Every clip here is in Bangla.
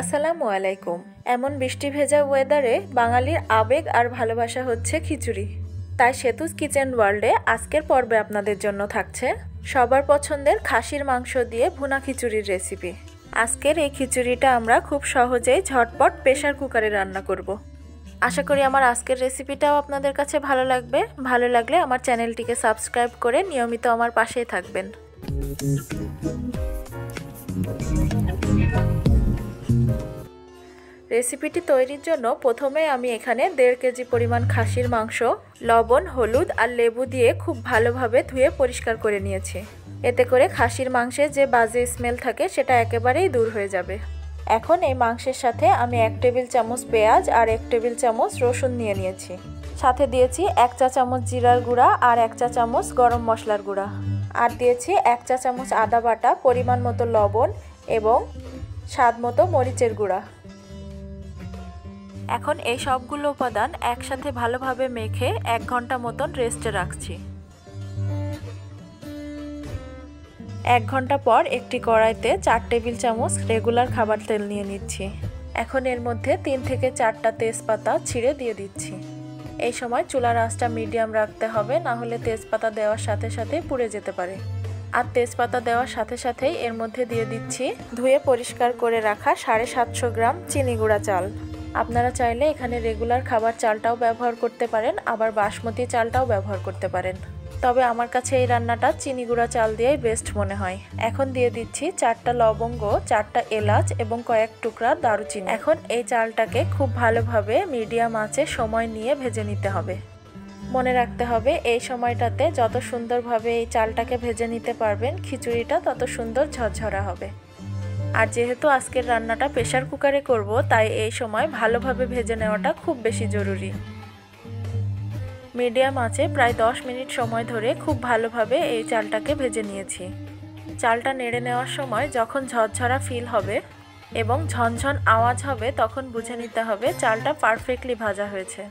আসসালামু আলাইকুম। এমন বৃষ্টি ভেজা ওয়েদারে বাঙালির আবেগ আর ভালোবাসা হচ্ছে খিচুড়ি। তাই সেতুস কিচেন ওয়ার্ল্ডে আজকের পর্বে আপনাদের জন্য থাকছে সবার পছন্দের খাসির মাংস দিয়ে ভুনা খিচুড়ির রেসিপি। আজকের এই খিচুড়িটা আমরা খুব সহজেই ঝটপট প্রেসার কুকারে রান্না করব। আশা করি আমার আজকের রেসিপিটাও আপনাদের কাছে ভালো লাগবে। ভালো লাগলে আমার চ্যানেলটিকে সাবস্ক্রাইব করে নিয়মিত আমার পাশেই থাকবেন। রেসিপিটি তৈরির জন্য প্রথমে আমি এখানে 1.5 কেজি পরিমাণ খাসির মাংস লবণ, হলুদ আর লেবু দিয়ে খুব ভালোভাবে ধুয়ে পরিষ্কার করে নিয়েছি। এতে করে খাসির মাংসে যে বাজে স্মেল থাকে সেটা একেবারেই দূর হয়ে যাবে। এখন এই মাংসের সাথে আমি 1 টেবিল চামচ পেঁয়াজ আর 1 টেবিল চামচ রসুন নিয়ে নিয়েছি। সাথে দিয়েছি 1 চা চামচ জিরার গুঁড়া আর 1 চা চামচ গরম মশলার গুঁড়া, আর দিয়েছি 1 চা চামচ আদা বাটা, পরিমাণ মতো লবণ এবং স্বাদ মতো মরিচের গুঁড়া। এখন এই সবগুলো উপাদান একসাথে ভালোভাবে মেখে 1 ঘন্টা মতন রেস্টে রাখছি। 1 ঘন্টা পর একটি কড়াইতে 4 টেবিল চামচ রেগুলার খাবার তেল নিয়ে নিচ্ছি। এখন এর মধ্যে 3 থেকে 4টা তেজপাতা ছিঁড়ে দিয়ে দিচ্ছি। এই সময় চুলার আঁচটা মিডিয়াম রাখতে হবে, না হলে তেজপাতা দেওয়ার সাথে সাথে পুড়ে যেতে পারে। আর তেজপাতা দেওয়ার সাথে সাথেই এর মধ্যে দিয়ে দিচ্ছি ধুয়ে পরিষ্কার করে রাখা 750 গ্রাম চিনি গুঁড়া চাল। আপনারা চাইলে এখানে রেগুলার খাবার চালটাও ব্যবহার করতে পারেন, আবার বাসমতি চালটাও ব্যবহার করতে পারেন। তবে আমার কাছে এই রান্নাটা চিনি গুঁড়া চাল দিয়েই বেস্ট মনে হয়। এখন দিয়ে দিচ্ছি 4টা লবঙ্গ, 4টা এলাচ এবং কয়েক টুকরা দারুচিনি। এখন এই চালটাকে খুব ভালোভাবে মিডিয়াম আঁচে সময় নিয়ে ভেজে নিতে হবে। মনে রাখতে হবে এই সময়টাতে যত সুন্দরভাবে এই চালটাকে ভেজে নিতে পারবেন খিচুড়িটা তত সুন্দর ঝরঝরা হবে। আর যেহেতু আজকের রান্নাটা প্রেসার কুকারে করব, তাই এই সময় ভালোভাবে ভেজে নেওয়াটা খুব বেশি জরুরি। মিডিয়াম আঁচে প্রায় 10 মিনিট সময় ধরে খুব ভালোভাবে এই চালটাকে ভেজে নিয়েছি। চালটা নেড়ে নেওয়ার সময় যখন ঝরঝরা ফিল হবে এবং ঝনঝন আওয়াজ হবে তখন বুঝে নিতে হবে চালটা পারফেক্টলি ভাজা হয়েছে।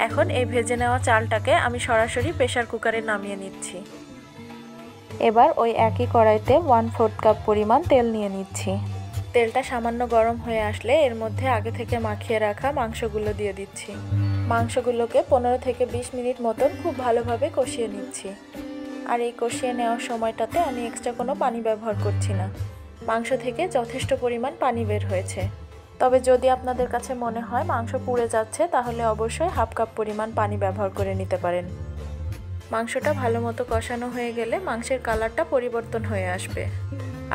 এখন এই ভেজে নেওয়া চালটাকে আমি সরাসরি প্রেসার কুকারে নামিয়ে নিচ্ছি। এবার ওই একই কড়াইতে 1/4 কাপ পরিমাণ তেল নিয়ে নিচ্ছি। তেলটা সামান্য গরম হয়ে আসলে এর মধ্যে আগে থেকে মাখিয়ে রাখা মাংসগুলো দিয়ে দিচ্ছি। মাংসগুলোকে 15 থেকে 20 মিনিট মতন খুব ভালোভাবে কষিয়ে নিচ্ছি। আর এই কষিয়ে নেওয়ার সময়টাতে আমি এক্সট্রা কোনো পানি ব্যবহার করছি না। মাংস থেকে যথেষ্ট পরিমাণ পানি বের হয়েছে। তবে যদি আপনাদের কাছে মনে হয় মাংস পুড়ে যাচ্ছে, তাহলে অবশ্যই 1/2 কাপ পরিমাণ পানি ব্যবহার করে নিতে পারেন। মাংসটা ভালো মতো কষানো হয়ে গেলে মাংসের কালারটা পরিবর্তন হয়ে আসবে।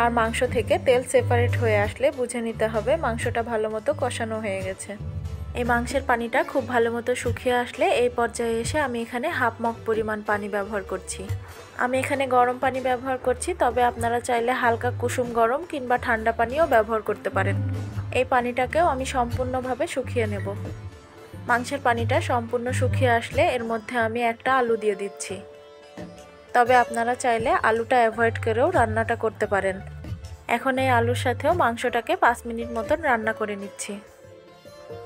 আর মাংস থেকে তেল সেপারেট হয়ে আসলে বুঝে নিতে হবে মাংসটা ভালো মতো কষানো হয়ে গেছে। এই মাংসের পানিটা খুব ভালো মতো শুকিয়ে আসলে এই পর্যায়ে এসে আমি এখানে 1/2 মগ পরিমাণ পানি ব্যবহার করছি। আমি এখানে গরম পানি ব্যবহার করছি, তবে আপনারা চাইলে হালকা কুসুম গরম কিংবা ঠান্ডা পানিও ব্যবহার করতে পারেন। এই পানিটাকেও আমি সম্পূর্ণভাবে শুকিয়ে নেব। মাংসের পানিটা সম্পূর্ণ শুকিয়ে আসলে এর মধ্যে আমি একটা আলু দিয়ে দিচ্ছি। তবে আপনারা চাইলে আলুটা অ্যাভয়েড করেও রান্নাটা করতে পারেন। এখন এই আলুর সাথেও মাংসটাকে 5 মিনিট মতন রান্না করে নিচ্ছি।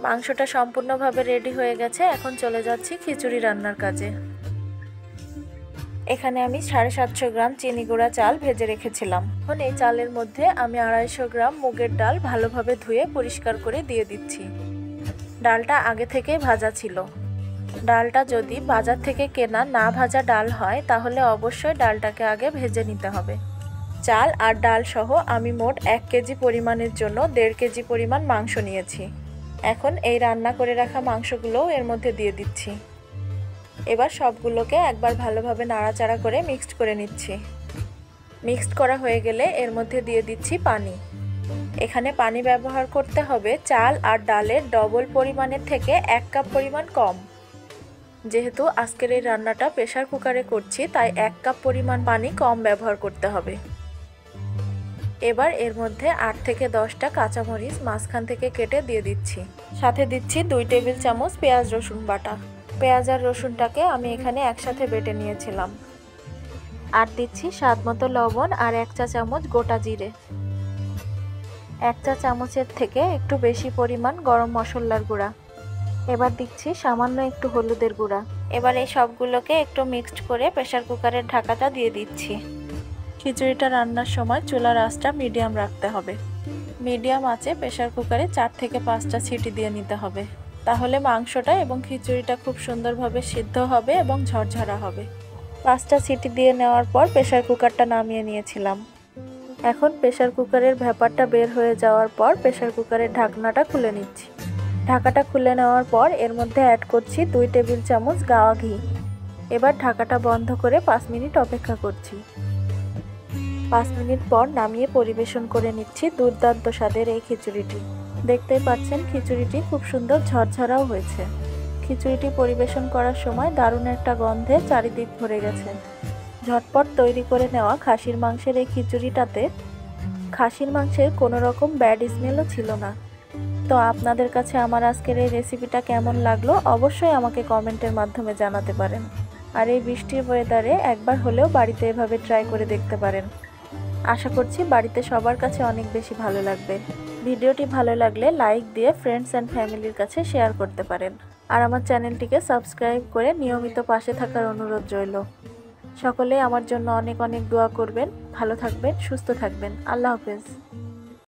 মাংসটা সম্পূর্ণভাবে রেডি হয়ে গেছে। এখন চলে যাচ্ছি খিচুড়ি রান্নার কাজে। এখানে আমি 750 গ্রাম চিনি গুঁড়া চাল ভেজে রেখেছিলাম। এখন এই চালের মধ্যে আমি 250 গ্রাম মুগের ডাল ভালোভাবে ধুয়ে পরিষ্কার করে দিয়ে দিচ্ছি। ডালটা আগে থেকে ভাজা ছিল। ডালটা যদি বাজার থেকে কেনা না ভাজা ডাল হয় তাহলে অবশ্যই ডালটাকে আগে ভেজে নিতে হবে। চাল আর ডাল সহ আমি মোট 1 কেজি পরিমাণের জন্য 1.5 কেজি পরিমাণ মাংস নিয়েছি। এখন এই রান্না করে রাখা মাংসগুলোও এর মধ্যে দিয়ে দিচ্ছি। এবার সবগুলোকে একবার ভালোভাবে নাড়াচাড়া করে মিক্সড করে নিচ্ছি। মিক্সড করা হয়ে গেলে এর মধ্যে দিয়ে দিচ্ছি পানি। এখানে পানি ব্যবহার করতে হবে চাল আর ডালের ডবল পরিমাণের থেকে 1 কাপ পরিমাণ কম। যেহেতু আজকের এই রান্নাটা প্রেসার কুকারে করছি, তাই 1 কাপ পরিমাণ পানি কম ব্যবহার করতে হবে। এবার এর মধ্যে 8 থেকে 10টা কাঁচামরিচ মাঝখান থেকে কেটে দিয়ে দিচ্ছি। সাথে দিচ্ছি 2 টেবিল চামচ পেঁয়াজ রসুন বাটা। পেঁয়াজ আর রসুনটাকে আমি এখানে একসাথে বেটে নিয়েছিলাম। আর দিচ্ছি স্বাদ মতো লবণ আর 1 চা চামচ গোটা জিরে। 1 চা চামচের থেকে একটু বেশি পরিমাণ গরম মশলার গুঁড়া। এবার দিচ্ছি সামান্য একটু হলুদের গুঁড়া। এবার এই সবগুলোকে একটু মিক্সড করে প্রেসার কুকারের ঢাকাটা দিয়ে দিচ্ছি। খিচুড়িটা রান্নার সময় চুলার আঁচটা মিডিয়াম রাখতে হবে। মিডিয়াম আঁচে প্রেসার কুকারে 4 থেকে 5টা সিটি দিয়ে নিতে হবে। তাহলে মাংসটা এবং খিচুড়িটা খুব সুন্দরভাবে সিদ্ধ হবে এবং ঝরঝরা হবে। 5টা সিটি দিয়ে নেওয়ার পর প্রেসার কুকারটা নামিয়ে নিয়েছিলাম। এখন প্রেসার কুকারের ভ্যাপারটা বের হয়ে যাওয়ার পর প্রেসার কুকারের ঢাকনাটা খুলে নিচ্ছি। ঢাকাটা খুলে নেওয়ার পর এর মধ্যে অ্যাড করছি 2 টেবিল চামচ গাওয়া ঘি। এবার ঢাকাটা বন্ধ করে 5 মিনিট অপেক্ষা করছি। 5 মিনিট পর নামিয়ে পরিবেশন করে নিচ্ছি দুর্দান্ত স্বাদের এই খিচুড়িটি। দেখতেই পাচ্ছেন খিচুড়িটি খুব সুন্দর ঝরঝরাও হয়েছে। খিচুড়িটি পরিবেশন করার সময় দারুণ একটা গন্ধে চারিদিক ভরে গেছে। ঝটপট তৈরি করে নেওয়া খাসির মাংসের এই খিচুড়িটাতে খাসির মাংসের কোনো রকম ব্যাড স্মেলও ছিল না। তো আপনাদের কাছে আমার আজকের এই রেসিপিটা কেমন লাগলো অবশ্যই আমাকে কমেন্টের মাধ্যমে জানাতে পারেন। আর এই বৃষ্টির ওয়েদারে একবার হলেও বাড়িতে এভাবে ট্রাই করে দেখতে পারেন। আশা করছি বাড়িতে সবার কাছে অনেক বেশি ভালো লাগবে। ভিডিওটি ভালো লাগলে লাইক দিয়ে ফ্রেন্ডস অ্যান্ড ফ্যামিলির কাছে শেয়ার করতে পারেন। আর আমার চ্যানেলটিকে সাবস্ক্রাইব করে নিয়মিত পাশে থাকার অনুরোধ রইল। সকলে আমার জন্য অনেক অনেক দোয়া করবেন। ভালো থাকবেন, সুস্থ থাকবেন। আল্লাহ হাফেজ।